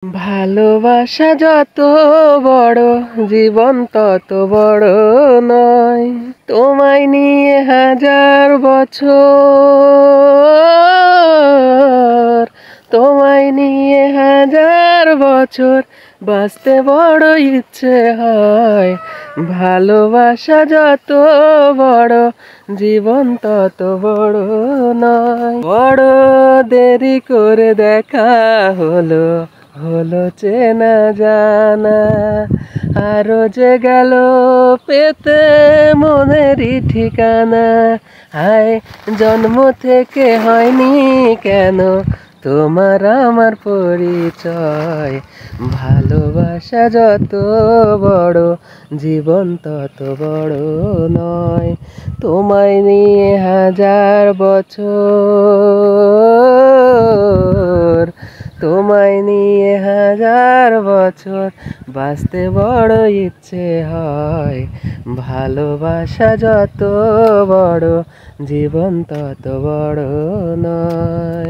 ভালোবাসা যত বড় জীবন তত বড় নয়। তোমায় নিয়ে হাজার বছর, তোমায় নিয়ে হাজার বছর বাঁচতে বড় ইচ্ছে হয়। ভালোবাসা যত বড় জীবন তত বড় নয়। বড় দেরি করে দেখা হলো, হলো চেনা জানা, আরো যে গেল পেতে মনেরই ঠিকানা। হায় জন্ম থেকে হয়নি কেন তোমার আমার পরিচয়। ভালোবাসা যত বড় জীবন তত বড় নয়। তোমায় নিয়ে হাজার বছর, তোমায় নিয়ে হাজার বছর বাঁচতে বড় ইচ্ছে হয়। ভালোবাসা যত বড় জীবন তত বড় নয়।